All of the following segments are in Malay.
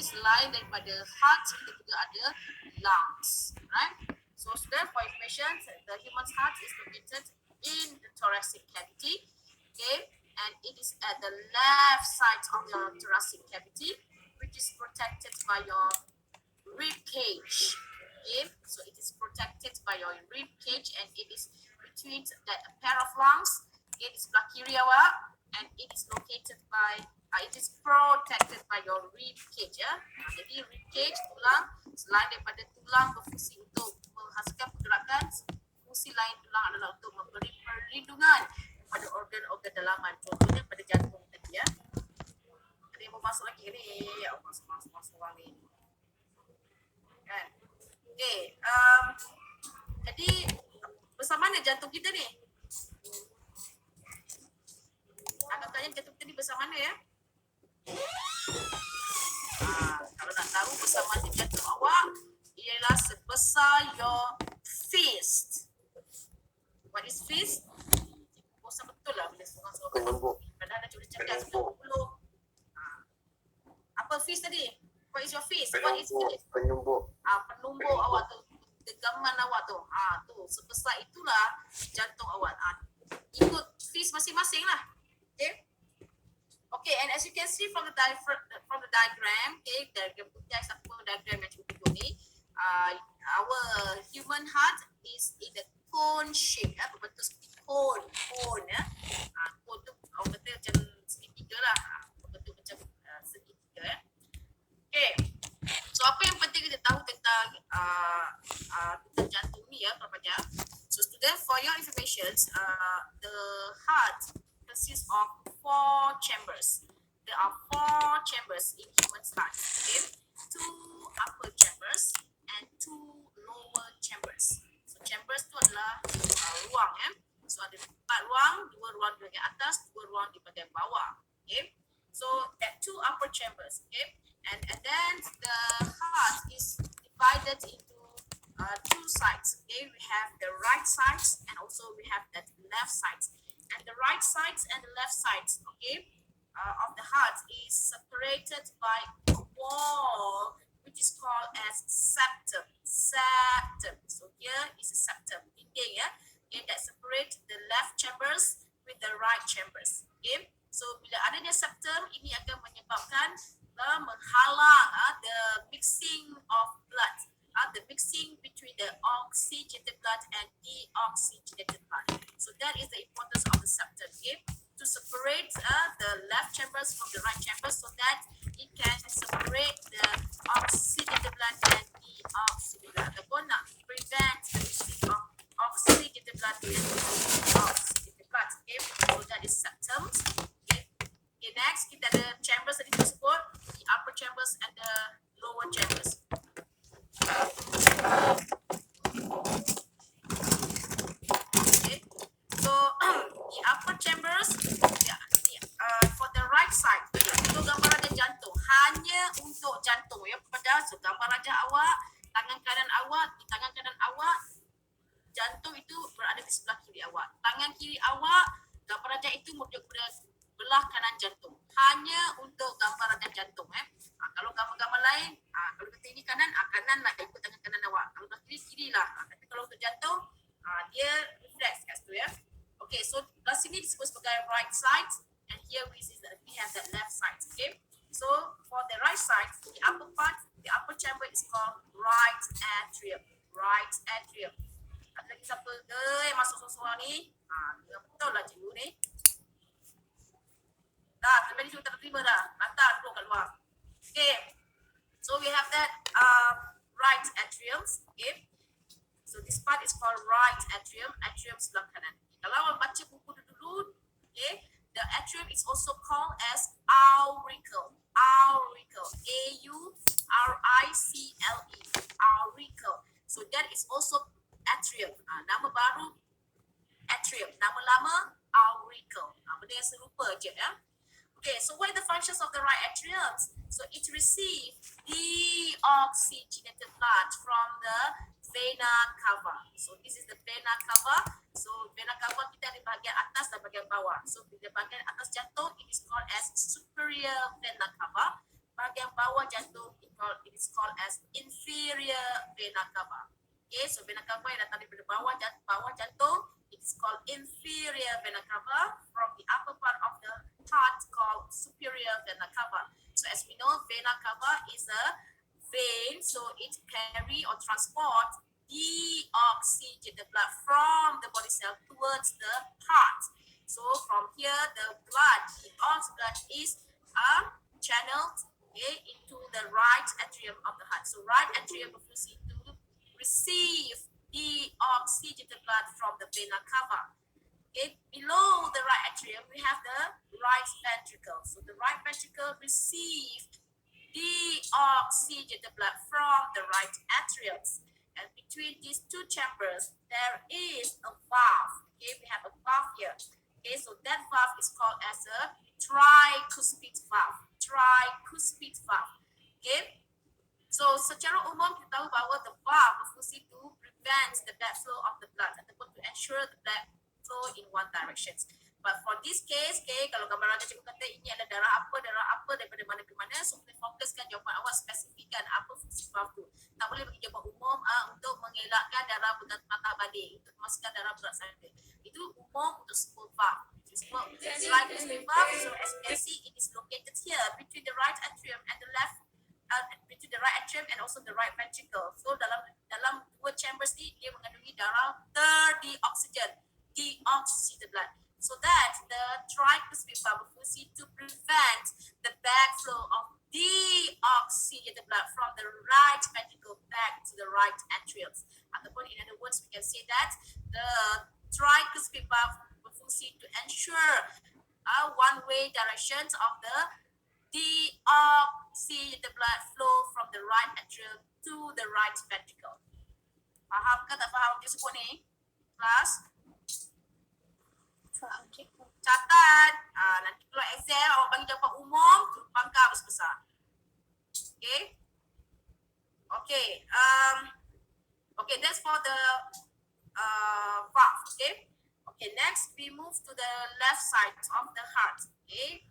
selain daripada heart, kita juga ada lungs, right? So for information, the human's heart is located in the thoracic cavity, okay, and it is at the left side of your thoracic cavity, which is protected by your rib cage. Okay, so it is protected by your rib cage, and it is between that a pair of lungs. It is sebelah kiri awak, and it is located by it is protected by your rib cage, ya. Jadi rib cage, tulang, selain daripada tulang berfungsi untuk menghasilkan pergerakan, fungsi lain tulang adalah untuk memberi perlindungan pada organ-organ dalaman, contohnya pada jantung tadi, ya. Ada yang mau masuk lagi ni? Ya, masuk orang ni. Kan? Okay, jadi bersama mana jantung kita ni? Akan tanya jantung kita ni bersama mana, ya? Kalau nak tahu bersama mana jantung awak, ialah sebesar your fist. What is fist? Bosan betul lah bila seorang Penumbuk. padahal dah cakap 90. Apa fist tadi? What is your fist? What is fist? Penumbuk. Penumbuk awak tu, genggaman awak tu. Tu sebesar itulah jantung awak. Ikut fist masing-masing lah. Okay. Okay, and as you can see from the diagram, okay, diagram putih ataupun diagram yang cukup tunjuk ni, our human heart is in the cone shape, ya, berbentuk seperti cone, ya. Cone tu orang kata macam segitiga lah, berbentuk macam segitiga, ya. Okay, so apa yang penting kita tahu tentang jantung ni, ya, Pak Fajar. So student, for your information, the heart consists of 4 chambers. There are 4 chambers in human's heart. Okay, 2 upper chambers and 2 lower chambers. So chambers tu adalah ruang, ya. So ada 4 ruang, 2 ruang di bahagian atas, 2 ruang di bahagian bawah. Okay, so that 2 upper chambers. Okay, and then the heart is divided into 2 sides. Okay, we have the right sides and also we have that left sides. And the right sides and the left sides, okay, of the heart is separated by a wall which is called as septum. So here is a septum, dinding, ya, okay, that separate the left chambers with the right chambers. Okay, so bila adanya septum, ini akan menyebabkan menghalang the mixing of blood, the mixing between the oxygenated blood and deoxygenated blood. So that is the importance of the septum, okay, to separate the left chambers from the right chambers, so that it can separate the oxygenated blood and deoxygenated blood. Ataupun nak prevent the mixing of oxygenated blood and deoxygenated blood. Okay, so that is septum. Okay, next kita ada chambers tadi tersebut, the upper chambers and the lower chambers. Okay, so the upper chambers, for the right side, untuk gambar rajah jantung, hanya untuk jantung, ya, pada so, gambar rajah awak, tangan kanan awak, jantung itu berada di sebelah kiri awak. Tangan kiri awak, gambar rajah itu merujuk pada belah kanan jantung. Hanya untuk gambar rajah jantung, kalau gambar-gambar lain, kalau kita ini kanan, kanan lah ikut tangan kanan awak. Kalau belah kiri, kiri lah. Tapi kalau untuk jantung, dia reflex kat situ, ya. Okay, so belah sini disebut sebagai right side, and here we have the left side. Okay, so for the right side, the upper part, the upper chamber is called right atrium. Right atrium. Ada lagi siapa yang masuk seorang ni? Dengan betul lah cikgu ni. Dah, sampai ni kita terima dah. Hantar dulu kat luar. Okay, so we have that right atrium. Okay, so this part is called right atrium. Atrium sebelah kanan. Kalau awak baca buku dulu, okay, the atrium is also called as auricle. Auricle. A-U-R-I-C-L-E. Auricle. So that is also atrium. Nama baru atrium. Nama lama auricle. Benda yang serupa je, ya. Okay, so what are the functions of the right atrium? So it receives deoxygenated blood from the vena cava. So this is the vena cava. So vena cava kita di bahagian atas dan bahagian bawah. So di bahagian atas jantung, it is called as superior vena cava. bahagian bawah jantung, it is called as inferior vena cava. Okay, so vena cava yang datang daripada bawah jantung, it is called inferior vena cava. From the upper part of the heart called superior vena cava. So as we know, vena cava is a vein, so it carry or transport deoxygenated blood from the body cell towards the heart. So from here, the blood, the oxygen blood is channeled into the right atrium of the heart. So right atrium berfungsi to receive deoxygenated blood from the vena cava. Okay, below the right atrium, we have the right ventricle. So the right ventricle received deoxygenated blood from the right atrium. And between these two chambers, there is a valve. Okay, we have a valve here. Okay, so that valve is called as a tricuspid valve. Tricuspid valve. Okay, so secara umum kita tahu bahawa the valve berfungsi to prevent the blood flow of the blood ataupun to ensure the blood flow in one direction. But for this case, okay, kalau gambar ada cikgu kata ini adalah darah apa daripada mana ke mana, so kita fokuskan jawapan awak, spesifikkan apa fungsi valve tu. Tak boleh bagi jawapan umum untuk mengelakkan darah berat mata badai, untuk memasukkan darah berat saja. Itu umum untuk semua valve. Tricuspid valve, so as you can see, it is located here between the right atrium and the left, between the right atrium and also the right ventricle. So dalam dua chambers ni dia mengandungi darah deoxygenated blood. So that the tricuspid valve berfungsi to prevent the backflow of deoxygenated blood from the right ventricle back to the right atrium. Ataupun in other words, we can say that the tricuspid valve berfungsi to ensure one-way directions of the deoxygenated blood flow from the right atrium to the right ventricle. Faham ke tak faham dia sebut ni? Kelas? Faham cikgu. Catat. Nanti keluar exam, awak bagi jawapan umum, pangkal besar. Okay? Okay. Okay, that's for the valve. Okay? Okay, next we move to the left side of the heart. Okay?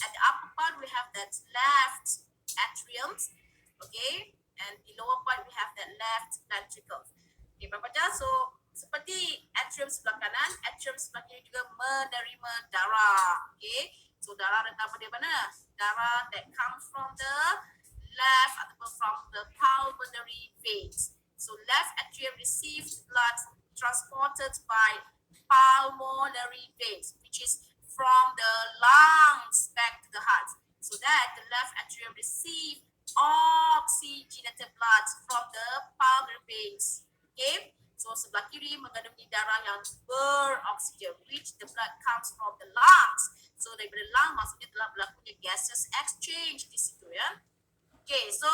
At the upper part, we have that left atrium. Okay? And the lower part, we have that left ventricle. Okay, baca. So, seperti atrium sebelah kanan, atrium sebelah kiri juga menerima darah. Okay, so darah datang dari mana? Darah that comes from the left ataupun from the pulmonary veins. So left atrium receives blood transported by pulmonary veins, which is from the lungs back to the heart. So that the left atrium receives oxygenated blood from the pulmonary veins. Okay. So sebelah kiri mengandungi darah yang beroksigen, which the blood comes from the lungs. So daripada lung maksudnya telah berlakunya gaseous exchange di situ ya. Okay, so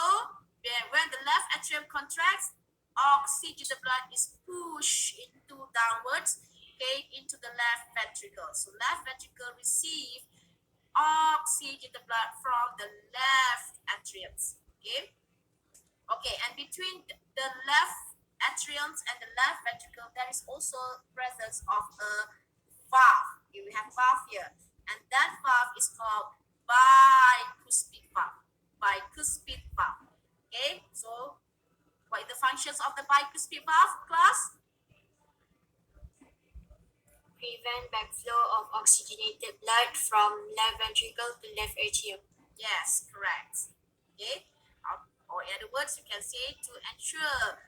when the left atrium contracts, oxygenated blood is pushed into downwards, okay, into the left ventricle. So left ventricle receive oxygenated blood from the left atrium. Okay. Okay, and between the left atriums and the left ventricle, there is also presence of a valve. Okay, we have valve here, and that valve is called bicuspid valve. Bicuspid valve. Okay, so what are the functions of the bicuspid valve, class? Prevent backflow of oxygenated blood from left ventricle to left atrium. Yes, correct. Okay, or in other words, you can say to ensure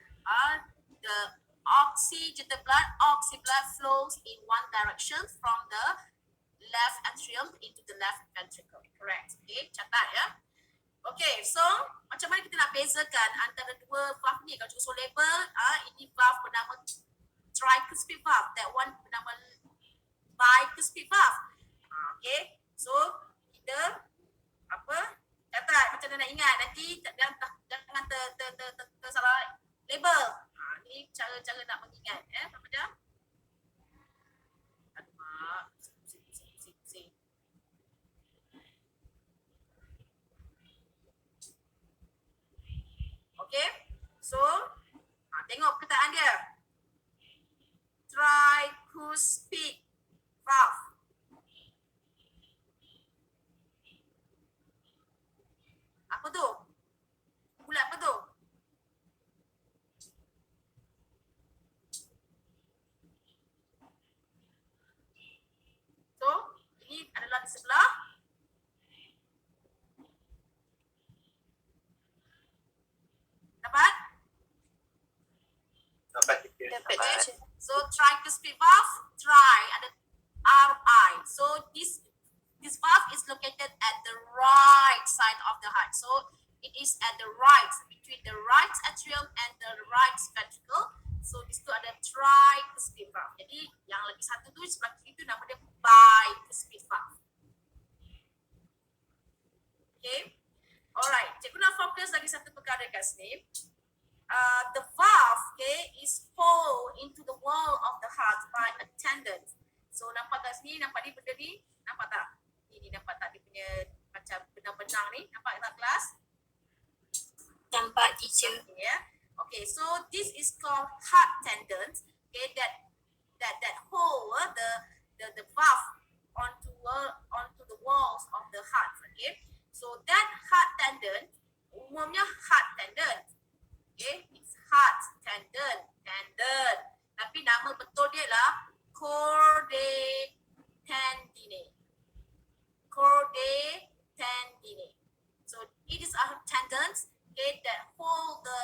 the oxy blood flows in one direction from the left atrium into the left ventricle. Correct. Okay, catat ya. Okay, so macam mana kita nak bezakan antara dua valve ni? Kalau cikgu label, ini valve bernama tricuspid valve, that one bernama bicuspid valve. Okay, so kita catat macam mana nak ingat, nanti jangan tersalah label. Ini cara-cara nak mengingat apa dia? Aduh mak. Okay. So, tengok perkataan dia. Tricuspid valve. dapat Okay. baca. So tricuspid valve, tri ada RI. So this valve is located at the right side of the heart. So it is at the right, between the right atrium and the right ventricle. So di situ ada tricuspid valve. Jadi yang lagi satu tu sebelah kiri tu nama dia bicuspid valve. Okay. Alright. Cikgu nak fokus lagi satu perkara kat sini. The valve, okay, is pulled into the wall of the heart by a tendon. So nampak kat sini, nampak ni benda ni, nampak tak? Ini nampak tak dia punya macam benang-benang ni, nampak tak kelas? Nampak teacher. Yeah. Okay, so this is called heart tendons. Okay, that hold the valve onto the walls of the heart. Okay, so that heart tendon, umumnya heart tendon. Okay, it's heart tendon. Tapi nama betul dia lah chordae tendinae. Chordae tendinae. So it is a tendons, okay, that hold the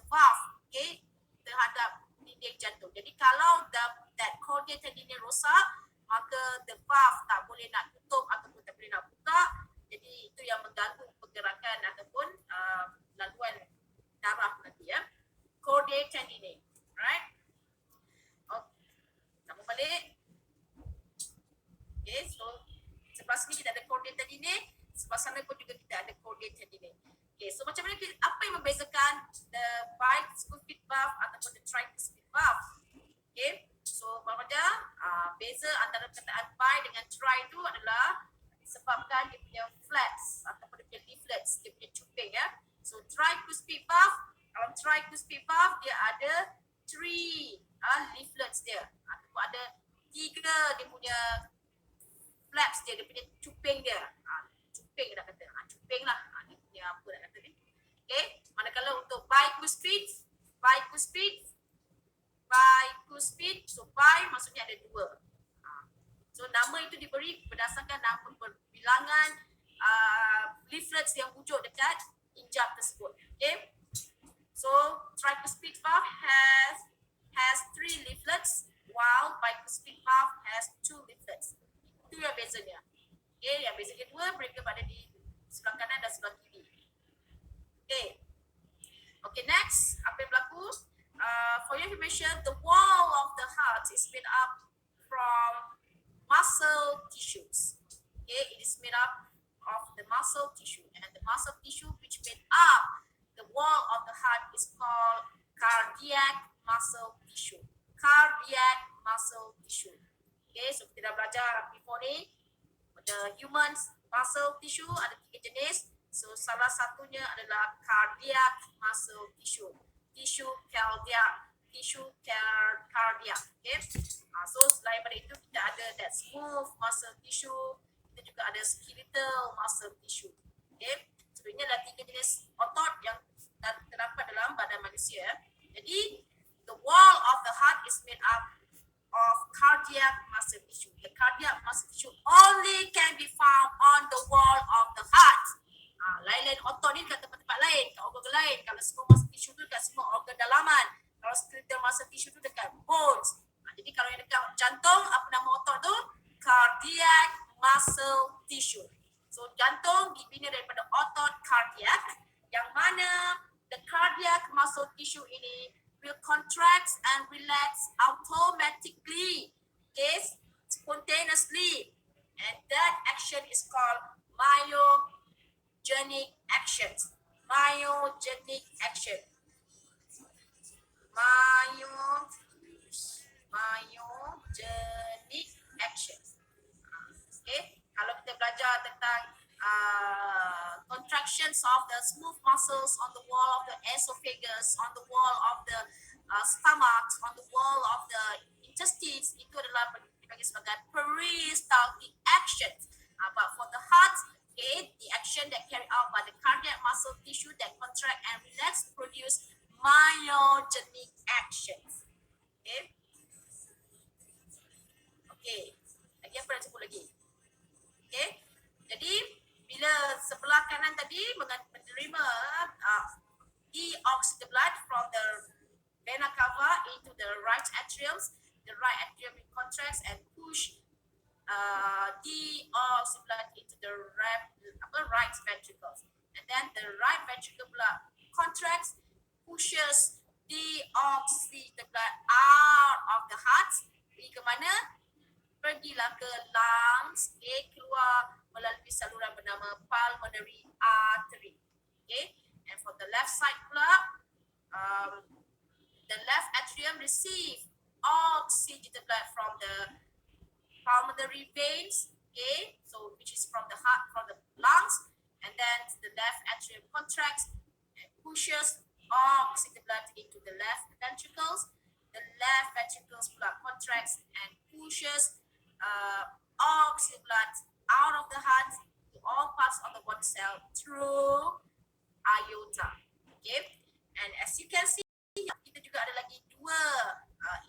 valve, okay, terhadap dinding jantung. Jadi kalau that chordae tendinae rosak, maka the valve tak boleh nak tutup ataupun tak boleh nak buka. Jadi itu yang mengganggu pergerakan ataupun laluan darah nanti ya. Chordae tendinae. Alright. Okay. Sambung balik. Okay, so sebelah sini kita ada chordae tendinae, sebelah sana pun juga kita ada chordae tendinae. Okay, so macam mana apa yang membezakan the bicuspid valve ataupun the tricuspid valve? Okay, so pada beza antara perkataan bi dengan tri itu adalah disebabkan dia punya flaps ataupun dia punya leaflets, dia punya cuping ya. So tricuspid valve, dalam tricuspid valve dia ada 3 leaflets dia ataupun ada 3 dia punya flaps dia punya cuping dia. Cuping nak kata. Cuping lah. Dia punya apa nak kata ni. Okay. Manakala untuk bicuspid. So bi maksudnya ada 2. So nama itu diberi berdasarkan nama bilangan leaflets yang wujud dekat injap tersebut. Okay. So tricuspid valve has 3 leaflets while bicuspid valve has 2 leaflets. Itu yang bezanya. Okay, yang beza kedua mereka berada di sebelah kanan dan sebelah kiri. Okay. Okay, next apa yang berlaku? For your information, the wall of the heart is made up from muscle tissues. Okay, it is made up of the muscle tissue, and the muscle tissue which made up the wall of the heart is called cardiac muscle tissue. Cardiac muscle tissue. Okay, so kita dah belajar before ni, the human muscle tissue ada 3 jenis. So salah satunya adalah cardiac muscle tissue. Tissue cardiac. Okay. So selain daripada itu kita ada that smooth muscle tissue. Kita juga ada skeletal muscle tissue. Okay. So ini adalah 3 jenis otot yang terdapat dalam badan manusia. Jadi the wall of the heart is made up of cardiac muscle tissue. The cardiac muscle tissue only can be found on the wall of the heart. Lain-lain otot ni dekat tempat-tempat lain, kat organ lain. Kalau semua muscle tissue tu dekat semua organ dalaman. Kalau skeletal muscle tissue tu dekat bones. Jadi kalau yang dekat jantung, apa nama otot tu? Cardiac muscle tissue. So jantung dibina daripada otot cardiac, yang mana the cardiac muscle tissue ini will contract and relax automatically, okay, spontaneously, and that action is called myogenic action. Myogenic action. Myogenic action. Okay, kalau kita belajar tentang contractions of the smooth muscles on the wall of the esophagus, on the wall of the stomach, on the wall of the intestines, itu adalah dipanggil sebagai peristaltic action. But for the heart, okay, the action that carried out by the cardiac muscle tissue that contract and relax produce myogenic actions. Okay. Okay. Lagi apa nak sebut lagi? Okay. Jadi bila sebelah kanan tadi menerima deoxygenated blood from the vena cava into the right atriums. The right atrium contracts and push deoxygenate blood into the right ventricles. And then the right ventricle blood contracts, pushes deoxygenate blood out of the heart. Pergi ke mana? Pergilah ke lungs, okay, keluar melalui saluran bernama pulmonary artery. Okay, and for the left side pula, the left atrium receive oxygenated blood from the pulmonary veins, okay, so which is from the heart, from the lungs, and then the left atrium contracts and pushes oxygenated blood into the left ventricles. The left ventricles blood contracts and pushes oxygenated blood out of the heart to all parts of the body cell through aorta. Okay, and as you can see, kita juga ada lagi dua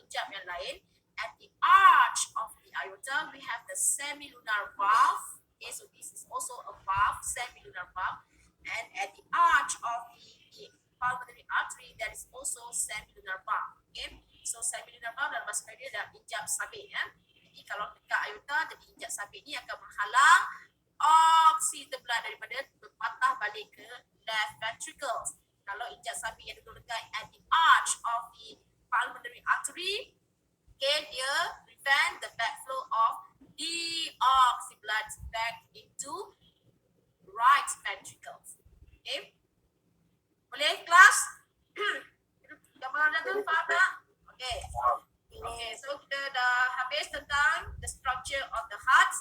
hijab yang lain. At the arch of the aorta, we have the semilunar valve. Okay, so this is also a valve, semilunar valve. And at the arch of the pulmonary artery, there is also semilunar valve. Okay, so semilunar valve dalam bahasa Melayu adalah hijab sabit. Jadi kalau dekat aorta, jadi hijab sabit ni akan menghalang oksigen blood daripada berpatah balik ke left ventricles. Kalau hijab sabit yang duduk dekat at the arch of the pulmonary artery, okay, dia prevent the backflow of deoxygenated blood back into right ventricles. Okay, boleh kelas? Gambaran tu faham tak? Okay. Okay, so kita dah habis tentang the structure of the heart.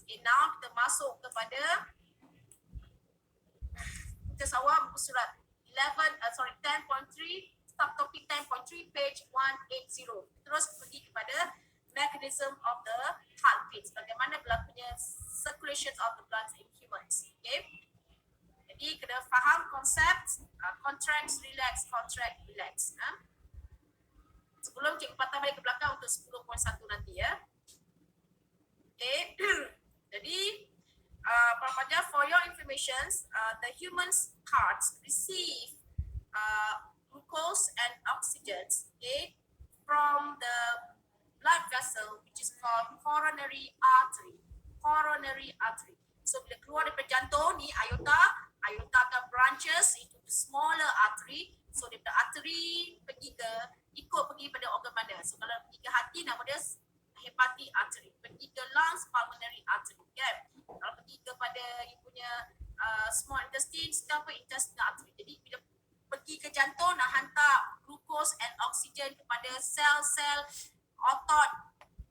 Okay, now kita masuk kepada kita sawah buku surat 10.3, subtopic 10.3, page 180. Terus pergi kepada mechanism of the heartbeat. Bagaimana berlakunya circulation of the blood in humans. Okay. Jadi kena faham konsep contract, relax, contract, relax. Sebelum cikgu patah balik ke belakang untuk 10.1 nanti ya. Okay. Jadi para pelajar, for your information, the human's hearts receive glucose and oxygen, okay, from the blood vessel which is called coronary artery. Coronary artery. So bila keluar daripada jantung ni, aorta akan branches into the smaller artery. So daripada artery pergi pada organ mana. So kalau pergi ke hati, nama dia hepatic artery. Pergi ke lungs, pulmonary artery. Kan? Kalau pergi kepada you punya small intestine, intestinal artery. Jadi bila pergi ke jantung, nak hantar glucose and oxygen kepada sel-sel otot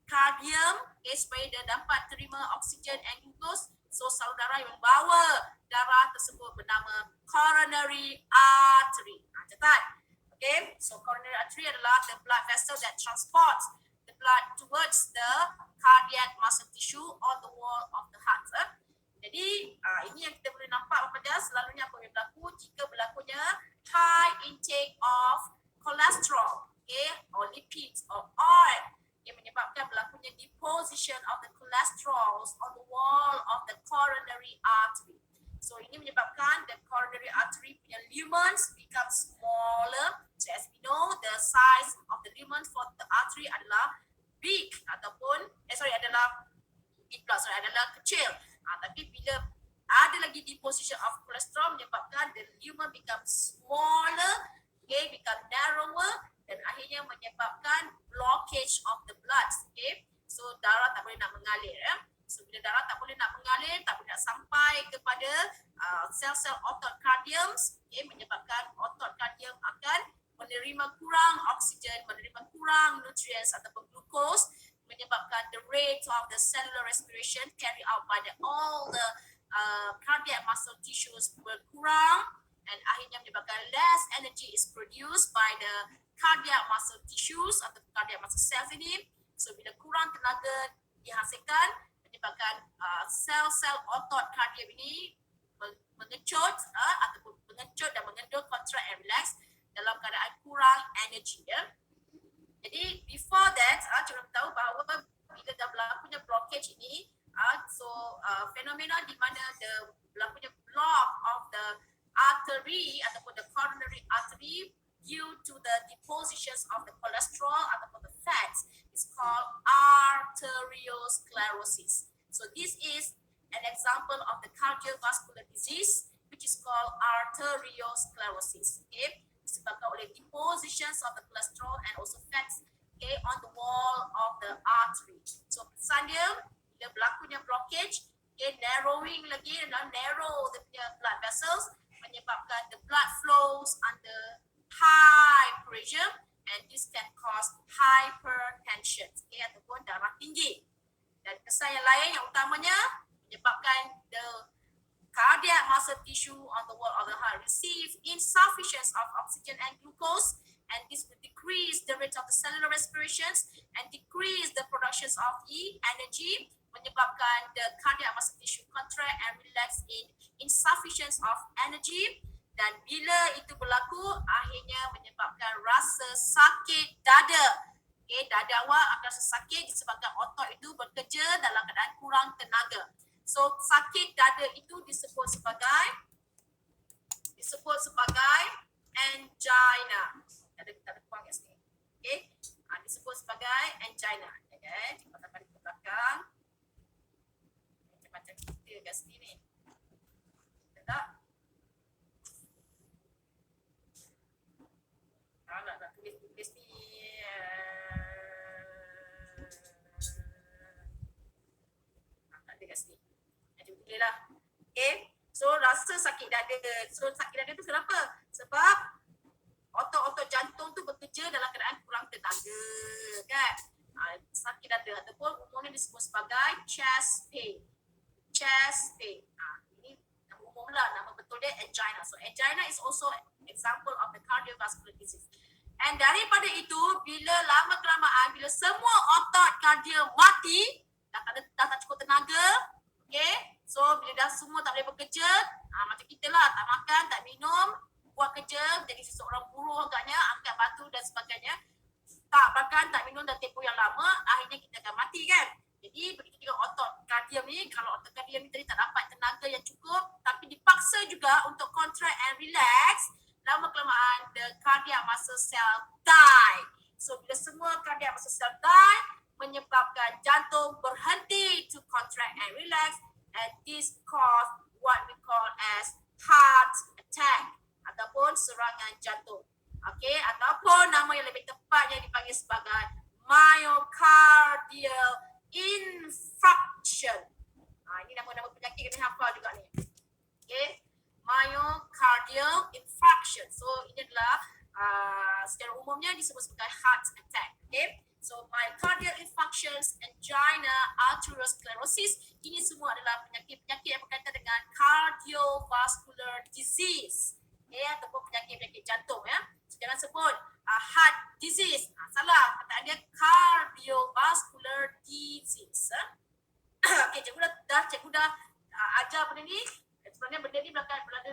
kardium, okay, supaya dia dapat terima oksigen and glucose. So salur darah yang membawa darah tersebut bernama coronary artery. Catat. Okay, so coronary artery adalah the blood vessel that transports the blood towards the cardiac muscle tissue on the wall of the heart. Jadi ini yang kita boleh nampak pada selalunya apa yang berlaku jika berlakunya high intake of cholesterol, okay, or lipids or oil yang menyebabkan berlakunya deposition of the cholesterols on the wall of the coronary artery. So ini menyebabkan the coronary artery punya lumens become smaller. So as we know, the size of the lumen for the artery adalah big ataupun adalah kecil. Tapi bila ada lagi deposition of cholesterol menyebabkan the lumen become smaller, okay, become narrower, dan akhirnya menyebabkan blockage of the blood. Okay, so darah tak boleh nak mengalir. So bila darah tak boleh nak mengalir, tak boleh nak sampai kepada sel-sel otot kardium, okay, menyebabkan otot kardium akan menerima kurang oksigen, menerima kurang nutrients ataupun glucose, menyebabkan the rate of the cellular respiration carried out by all the cardiac muscle tissues berkurang, and akhirnya menyebabkan less energy is produced by the cardiac muscle tissues atau cardiac muscle cells ini. So bila kurang tenaga dihasilkan, menyebabkan sel-sel otot kardiak ini mengecut ataupun mengecut dan mengendor, contract and relax dalam keadaan kurang energi ya. Jadi before that, cikgu tahu bahawa bila dah berlakunya blockage ini, fenomena di mana berlakunya block of the artery ataupun the coronary artery due to the depositions arteriosclerosis. Okay, disebabkan oleh depositions of the cholesterol and also fats, okay, on the wall of the artery. So pesan dia, bila berlakunya blockage, okay, narrowing lagi, narrow the blood vessels, menyebabkan the blood flows under high pressure, and this can cause hypertension, okay, ataupun darah tinggi. Dan kesan yang lain yang utamanya menyebabkan the cardiac muscle tissue on the wall of the heart receive insufficient of oxygen and glucose, and this will decrease the rate of the cellular respirations and decrease the productions of the energy, menyebabkan the cardiac muscle tissue contract and relax in insufficient of energy. Dan bila itu berlaku, akhirnya menyebabkan rasa sakit dada. Okay, dada awak akan rasa sakit disebabkan otot itu bekerja dalam keadaan kurang tenaga. So sakit dada itu disebut sebagai angina. Ada kurang kat sini. Okay, disebut sebagai angina. Okay, kita balik ke belakang. Macam kita kat sini ni. Tak? Nak tulis ni. Tak ada kat sini. Jadi boleh lah. Okay. So rasa sakit dada. So sakit dada tu kenapa? Sebab otot-otot jantung tu bekerja dalam keadaan kurang tenaga. Kan? Sakit dada ataupun umumnya disebut sebagai chest pain. Chest pain. Ini nama umum lah. Nama betul dia angina. So angina is also an example of the cardiovascular disease. And daripada itu, bila lama-kelamaan, bila semua otot kardia mati, dah tak cukup tenaga, okay? So, bila dah semua tak boleh bekerja, macam kita lah, tak makan, tak minum, buat kerja, jadi seseorang buruh agaknya, angkat batu dan sebagainya, tak makan, tak minum dan tempoh yang lama, akhirnya kita akan mati kan? Jadi, begitu juga otot kardium ni, kalau otot kardium ni tadi tak dapat tenaga yang cukup, tapi dipaksa juga untuk contract and relax, lama-kelamaan the cardiac muscle cell die. So bila semua cardiac muscle cell die, menyebabkan jantung berhenti to contract and relax, and this cause what we call as heart attack ataupun serangan jantung. Okay, ataupun nama yang lebih tepatnya dipanggil sebagai myocardial infarction. Ini nama-nama penyakit kena hafal juga ni. Okay, myocardial infarction. So ini adalah secara umumnya disebut sebagai heart attack. Okay, so myocardial infarctions, angina, arteriosclerosis, ini semua adalah penyakit-penyakit yang berkaitan dengan cardiovascular disease. Okay, ataupun penyakit-penyakit jantung ya. So, jangan sebut heart disease. Salah, kataan dia cardiovascular disease. Okay, cikgu dah ajar benda ni. Sebenarnya benda ni berada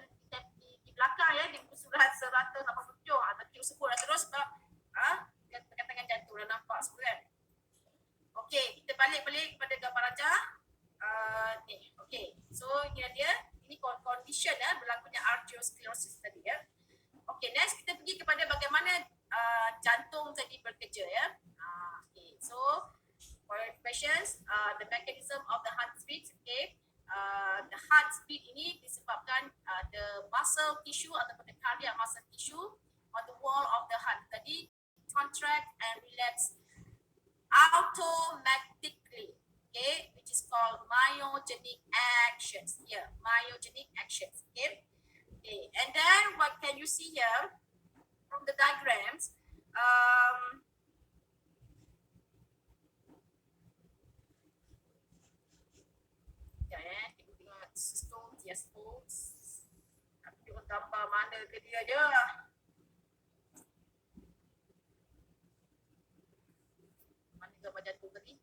di belakang ya, di surat 187. Tapi cikgu sebut terus sebab perkataan jantung dah nampak semua kan. Okey, kita balik kepada gambar raja. Ni, okey. So ini dia, ini condition berlakunya arteriosclerosis tadi ya. Okey, next kita pergi kepada bagaimana jantung tadi bekerja ya. Okay, so for your questions, the mechanism of the heart beat, okay. The heart beat ini disebabkan the muscle tissue ataupun the cardiac muscle tissue on the wall of the heart tadi contract and relax automatically, okay, which is called myogenic actions. Here, myogenic actions, okay. Okay, and then what can you see here from the diagrams? Tapi gambar mana ke dia je. Mana gambar jantung tadi?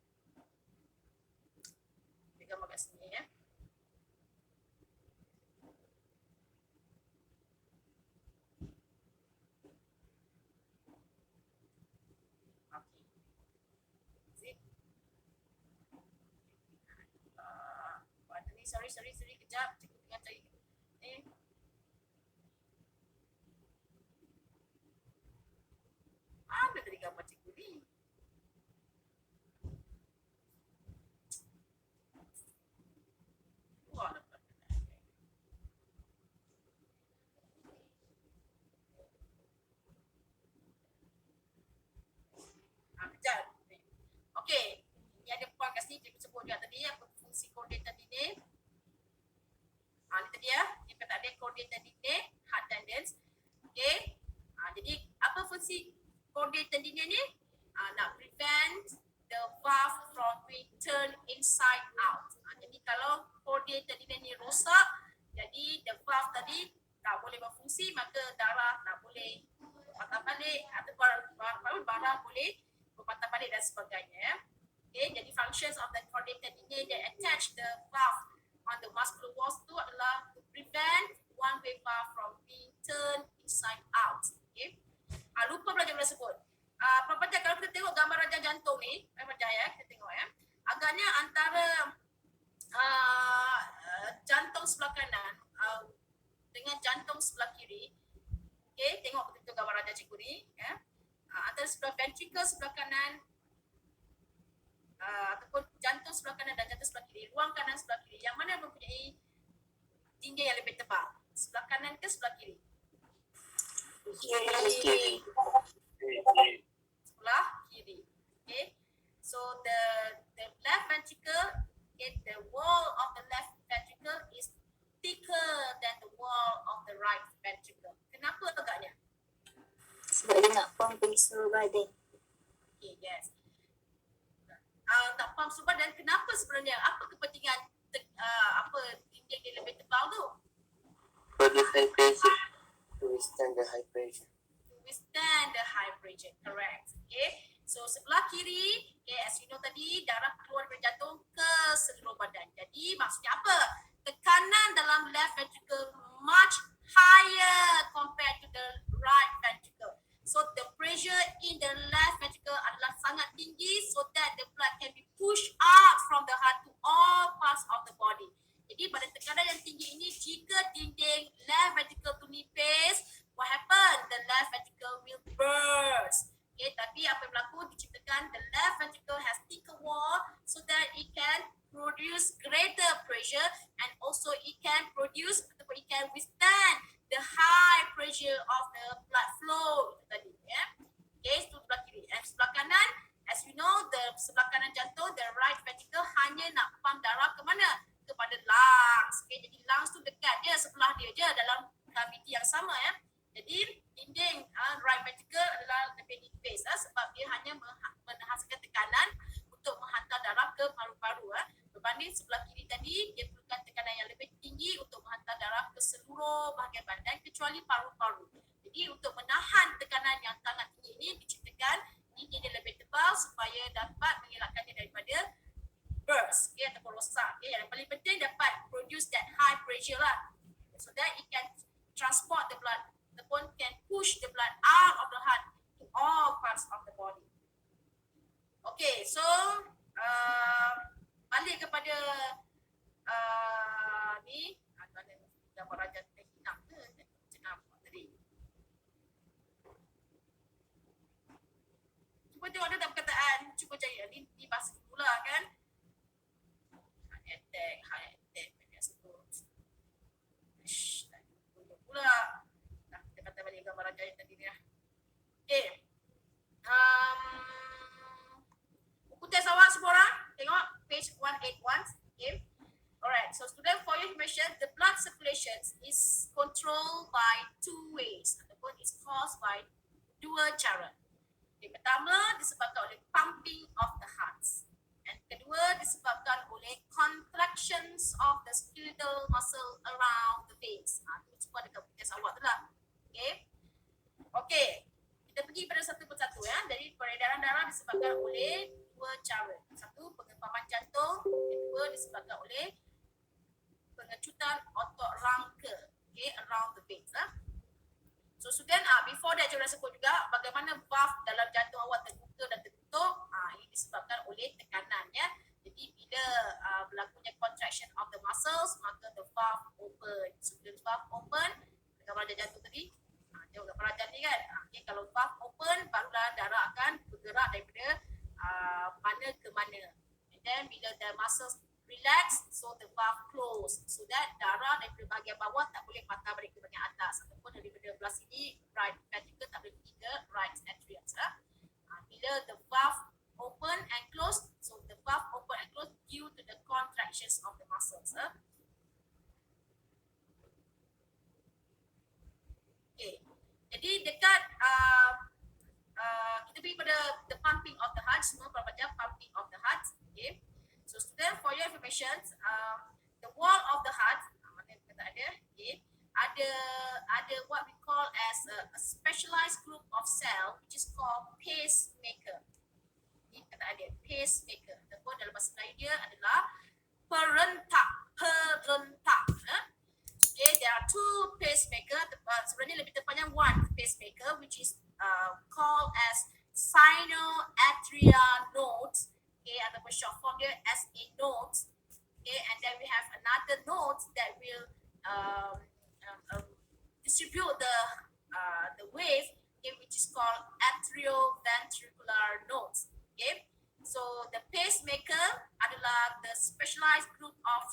Dia gambar kat sini ya. Sorry, kejap. Cikgu tengah cari. Ada tadi gambar cikgu ni. Wah, dapat. tadi apa fungsi kornea tendine. Ini tadi ya, yang kata dia kornea tendine, heart tendons. Okay. Jadi apa fungsi kornea tendine ni? Nak prevent the valve from being turned inside out. Jadi kalau kornea tendine ni rosak, jadi the valve tadi tak boleh berfungsi, maka darah tak boleh patah balik atau barang boleh berpatah balik dan sebagainya. Okay, jadi functions of the kornea tendine that attach the valve on the muscular walls tu adalah to prevent one way valve from being turned inside out. Okay. Lupa belajar boleh sebut. Puan Fajar, kalau kita tengok gambar rajah jantung ni, Puan Fajar ya, kita tengok ya. Agaknya antara jantung sebelah kanan dengan jantung sebelah kiri. Okay, tengok betul gambar rajah cikgu ni ya. Antara sebelah ventricle sebelah kanan ataupun jantung sebelah kanan dan jantung sebelah kiri, ruang kanan sebelah kiri, yang mana mempunyai dinding yang lebih tebal? Sebelah kanan ke sebelah kiri? Kiri. Sebelah kiri. Okay. So the left ventricle, okay, the wall of the left ventricle is thicker than the wall of the right ventricle. Kenapa agaknya? Sebab dia nak pump pulsa badan. Okay, yes. Tak pump subat, dan kenapa sebenarnya? Apa kepentingan dinding dia lebih tebal tu? Produce high pressure. To withstand the high pressure. To withstand the high pressure, correct. Okay. So sebelah kiri, okay, as you know tadi, darah keluar dari jantung ke seluruh badan. Jadi maksudnya apa? Tekanan dalam left ventricle much higher compared to the right ventricle. So the pressure in the left ventricle adalah sangat tinggi, so that the blood can be pushed out from the heart to all parts of the body. Jadi pada tekanan yang tinggi ini, jika dinding left ventricle tu nipis, what happen? The left ventricle will burst. Okay, tapi apa yang berlaku? Diciptakan the left ventricle has thicker wall so that it can produce greater pressure, and also it can produce ataupun it can withstand the high pressure of the blood flow tadi ya. Okay, itu sebelah kiri. And sebelah kanan, as you know, the sebelah kanan jantung, the right ventricle hanya nak pump darah ke mana? Kepada lungs. Okay, jadi lungs tu dekat dia, sebelah dia je dalam cavity yang sama ya. Jadi dinding right ventricle adalah lebih nipis sebab dia hanya menghasilkan tekanan untuk menghantar darah ke paru-paru berbanding sebelah kiri tadi, dia perlukan tekanan yang lebih tinggi untuk menghantar darah ke seluruh bahagian badan kecuali paru-paru. Jadi untuk menahan tekanan yang sangat tinggi ini, diciptakan dinding dia lebih tebal supaya dapat mengelakkannya daripada burst, okay, ataupun rosak. Okay. Yang paling penting dapat produce that high pressure lah, so that it can transport the blood ataupun can push the blood out of the heart to all parts of the body. Okay, so balik kepada ni mana gambar rajah hitam ke macam nampak tadi. Cuba tengok ada tak perkataan, cuba cari ni bahasa pula kan. High attack macam sebut. Tak pula. Kita kata balik gambar rajah yang tadi ni lah. Okay. Buku test awak semua orang, tengok page 181. Okay. Alright, so student, for your information, the blood circulation is controlled by two ways ataupun is caused by dua cara. Okay, pertama disebabkan oleh pumping of the heart. And kedua disebabkan oleh contractions of the skeletal muscle around the veins. Itu semua dekat buku test awak tu lah. Okay. Okay. Kita pergi pada satu persatu ya. Jadi peredaran darah disebabkan oleh dua cara. Satu, pengempaman jantung. Kedua, disebabkan oleh pengecutan otot rangka, okay, around the veins. So student, before that saya sebut juga bagaimana valve dalam jantung awak terbuka dan tertutup. Ini disebabkan oleh tekanan ya. Jadi bila berlakunya contraction of the muscles, maka the valve open. So bila valve open, gambar rajah jantung tadi, tengok gambar rajah ni kan. Okay, kalau valve open, barulah darah akan bergerak daripada mana ke mana. And then bila the muscles relax, so the valve close, so that darah daripada bahagian bawah tak boleh patah balik ke bahagian atas, ataupun daripada belah sini right ventricle tak boleh pergi ke right atrium. Bila the valve open and close, so the valve open and close due to the semua pelajar pumping of the heart. Okay. So student, for your information, the wall of the heart, mana kita ada, okay, ada what we call as a specialized group of cell which is called pacemaker. Ini kita ada pacemaker. Ataupun dalam bahasa Melayu dia adalah perentak. Okay, there are two pacemaker. Sebenarnya lebih tepatnya one pacemaker which is called as sinoatrial nodes. Okay, ataupun short form dia SA nodes. Okay, and then we have another nodes that will distribute the wave, okay, which is called atrioventricular nodes. Okay, so the pacemaker adalah the specialized group of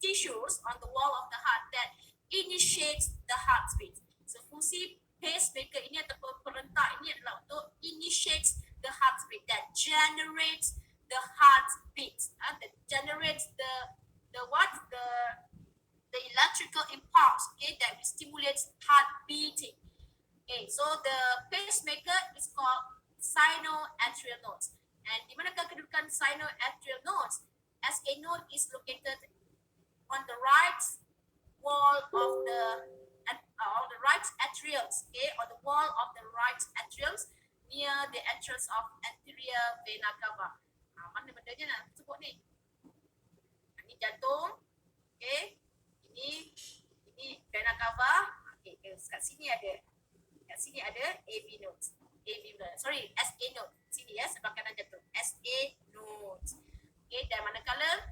tissues on the wall of the heart that initiates the heartbeat. So fungsi pacemaker ini ataupun perentak ini adalah untuk initiates the heartbeat, that generates the heartbeat, that generates the electrical impulse, okay, that stimulates heart beating. Okay, so the pacemaker is called sinoatrial nodes. And di manakah kedudukan sinoatrial nodes? SA node is located on the right wall of the right atriums, okay, on the wall of the right atriums near the entrance of anterior vena cava. Mana bendanya nak sebut ni? Ini jantung, okay. Ini vena cava. Okay, kat sini ada AV nodes. SA node. Sini ya, sebelah kanan jantung. SA nodes. Okay, dan manakala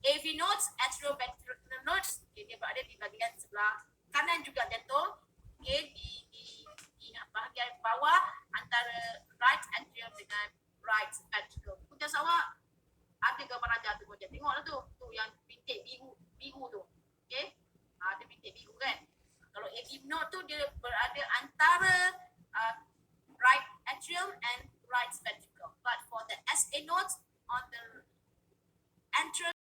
AV nodes, atrioventricular nodes, okay, dia berada di bahagian sebelah kanan juga jantung, okay, di bahagian bawah antara right atrium dengan right ventricle. Tugas awak ada gambar rajah tu, macam tengoklah tu yang bintik biru tu, okay, ada bintik biru kan. Kalau AV node tu dia berada antara right atrium and right ventricle, but for the SA nodes on the entrance